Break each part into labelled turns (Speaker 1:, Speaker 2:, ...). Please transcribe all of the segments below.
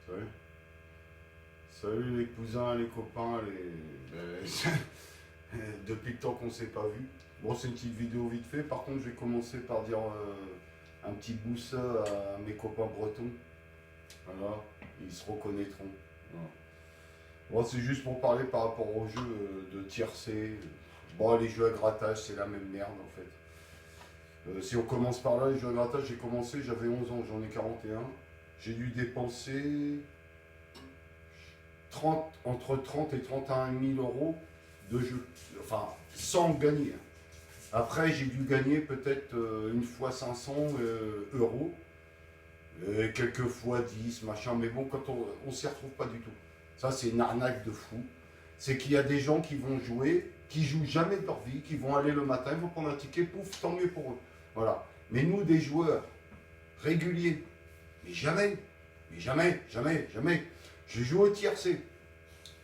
Speaker 1: Salut. Salut les cousins, les copains, depuis le temps qu'on ne s'est pas vu. Bon, c'est une petite vidéo vite fait. Par contre, je vais commencer par dire un petit boost à mes copains bretons. Voilà, ils se reconnaîtront. Voilà. Bon, c'est juste pour parler par rapport aux jeux de tiercé. Bon, les jeux à grattage, c'est la même merde en fait. Si on commence par là, les jeux à grattage, j'ai commencé, j'avais 11 ans, j'en ai 41. J'ai dû dépenser entre 30 et 31 000 euros de jeu. Enfin, sans gagner. Après, j'ai dû gagner peut-être une fois 500 euros. Et quelques fois 10, machin. Mais bon, quand on s'y retrouve pas du tout. Ça, c'est une arnaque de fou. C'est qu'il y a des gens qui vont jouer, qui jouent jamais de leur vie, qui vont aller le matin, ils vont prendre un ticket, pouf, tant mieux pour eux. Voilà. Mais nous, des joueurs réguliers, mais jamais, jamais. Je joue au tiercé.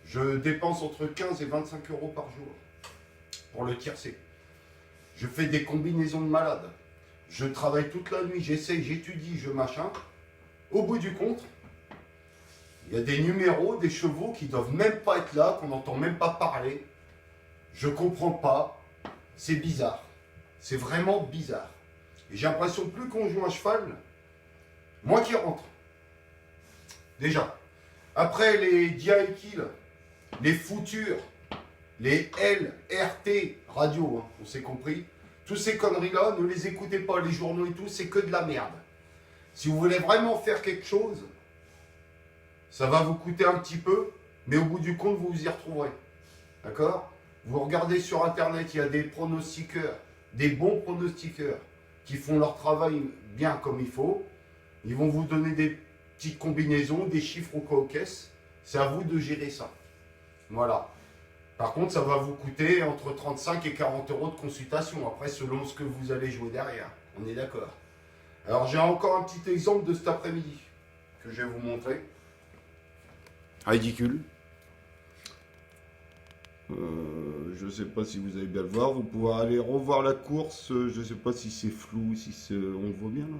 Speaker 1: Je dépense entre 15 et 25 euros par jour pour le tiercé. Je fais des combinaisons de malades. Je travaille toute la nuit, j'essaye, j'étudie, je machin. Au bout du compte, il y a des numéros, des chevaux qui doivent même pas être là, qu'on n'entend même pas parler. Je comprends pas. C'est bizarre. C'est vraiment bizarre. Et j'ai l'impression que plus qu'on joue à cheval, moins qu'il rentre. Déjà. Après les Diaiki, les Futures, les LRT radio, hein, on s'est compris. Toutes ces conneries-là, ne les écoutez pas, les journaux et tout, c'est que de la merde. Si vous voulez vraiment faire quelque chose, ça va vous coûter un petit peu, mais au bout du compte, vous vous y retrouverez. D'accord? Vous regardez sur Internet, il y a des pronostiqueurs, des bons pronostiqueurs, qui font leur travail bien comme il faut. Ils vont vous donner des petites combinaisons, des chiffres au caisse. C'est à vous de gérer ça. Voilà. Par contre, ça va vous coûter entre 35 et 40 euros de consultation. Après, selon ce que vous allez jouer derrière. On est d'accord. Alors, j'ai encore un petit exemple de cet après-midi que je vais vous montrer. Ridicule. Je ne sais pas si vous allez bien le voir. Vous pouvez aller revoir la course. Je ne sais pas si c'est flou, si on le voit bien là.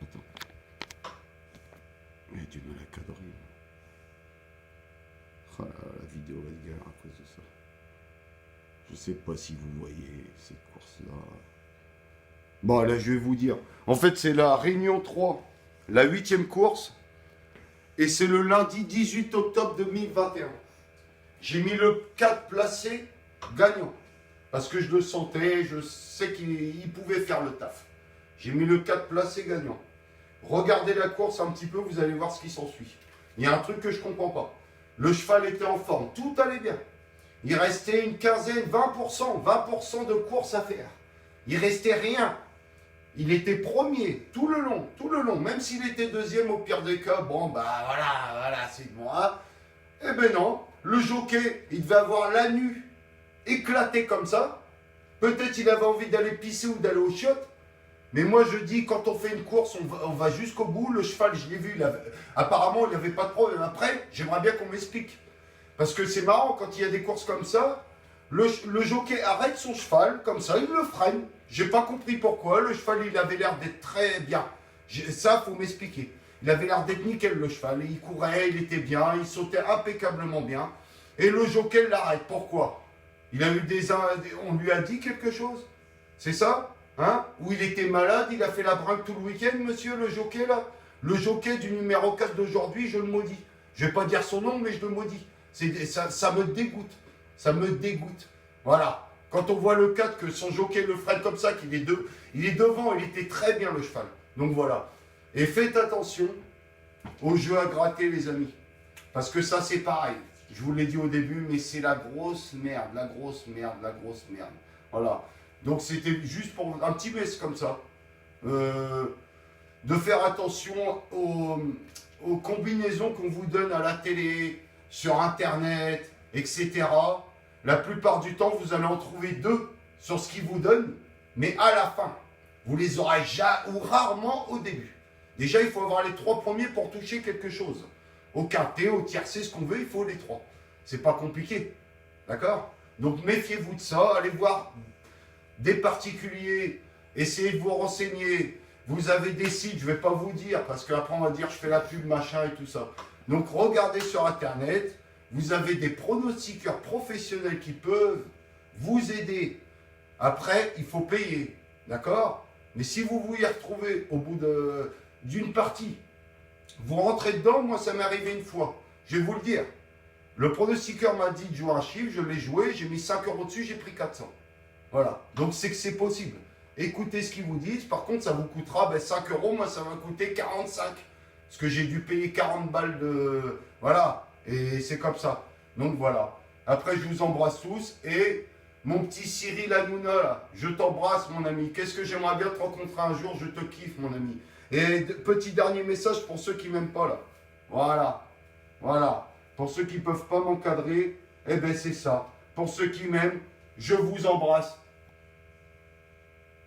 Speaker 1: Attends. Il y a du mal à cadrer. Oh là, la vidéo va être galère à cause de ça. Je sais pas si vous voyez cette course-là. Bon, là, je vais vous dire. En fait, c'est la Réunion 3, la 8e course. Et c'est le lundi 18 octobre 2021. J'ai mis le 4 placé gagnant. Parce que je le sentais, je sais qu'il pouvait faire le taf. J'ai mis le 4 placé gagnant. Regardez la course un petit peu, vous allez voir ce qui s'ensuit. Il y a un truc que je ne comprends pas. Le cheval était en forme, tout allait bien. Il restait une quinzaine, 20% de course à faire. Il restait rien. Il était premier tout le long. Même s'il était deuxième au pire des cas, bon bah voilà, c'est bon. Hein. Eh ben non, le jockey, il devait avoir la nuit éclaté comme ça. Peut-être il avait envie d'aller pisser ou d'aller aux chiottes. Mais moi je dis, quand on fait une course, on va jusqu'au bout. Le cheval, je l'ai vu, apparemment il n'y avait pas de problème. Après, j'aimerais bien qu'on m'explique. Parce que c'est marrant, quand il y a des courses comme ça, le jockey arrête son cheval, comme ça, il le freine. J'ai pas compris pourquoi. Le cheval, il avait l'air d'être très bien. Ça, faut m'expliquer. Il avait l'air d'être nickel, le cheval. Il courait, il était bien, il sautait impeccablement bien. Et le jockey l'arrête. Pourquoi? Il a eu on lui a dit quelque chose? C'est ça? Hein? Ou il était malade, il a fait la brinque tout le week-end, monsieur, le jockey, là? Le jockey du numéro 4 d'aujourd'hui, je le maudis. Je vais pas dire son nom, mais je le maudis. Ça me dégoûte. Ça me dégoûte. Voilà. Quand on voit le 4, que son jockey le freine comme ça, il est devant, il était très bien le cheval. Donc voilà. Et faites attention aux jeux à gratter, les amis. Parce que ça, c'est pareil. Je vous l'ai dit au début, mais c'est la grosse merde, la grosse merde. Voilà. Donc c'était juste pour un petit baisse comme ça. De faire attention aux combinaisons qu'on vous donne à la télé, sur Internet, etc. La plupart du temps, vous allez en trouver deux sur ce qu'ils vous donnent, mais à la fin, vous les aurez ou rarement au début. Déjà, il faut avoir les 3 premiers pour toucher quelque chose. Au quintet, au tiercé, ce qu'on veut, il faut les 3. C'est pas compliqué. D'accord? Donc méfiez-vous de ça, allez voir des particuliers, essayez de vous renseigner, Vous avez des sites, je ne vais pas vous dire, parce qu'après on va dire je fais la pub, machin et tout ça. Donc regardez sur Internet, vous avez des pronostiqueurs professionnels qui peuvent vous aider. Après, il faut payer, d'accord? Mais si vous vous y retrouvez au bout d'une partie, vous rentrez dedans, moi ça m'est arrivé une fois, je vais vous le dire. Le pronostiqueur m'a dit de jouer un chiffre, je l'ai joué, j'ai mis 5 euros dessus, j'ai pris 400. Voilà, donc c'est que c'est possible. Écoutez ce qu'ils vous disent, par contre ça vous coûtera 5 euros, moi ça va coûter 45. Parce que j'ai dû payer 40 balles de... Voilà, et c'est comme ça. Donc voilà. Après je vous embrasse tous, et mon petit Cyril Hanouna, là, je t'embrasse mon ami. Qu'est-ce que j'aimerais bien te rencontrer un jour, je te kiffe mon ami. Et petit dernier message pour ceux qui m'aiment pas là. Voilà, voilà. Pour ceux qui ne peuvent pas m'encadrer, eh ben c'est ça. Pour ceux qui m'aiment, je vous embrasse.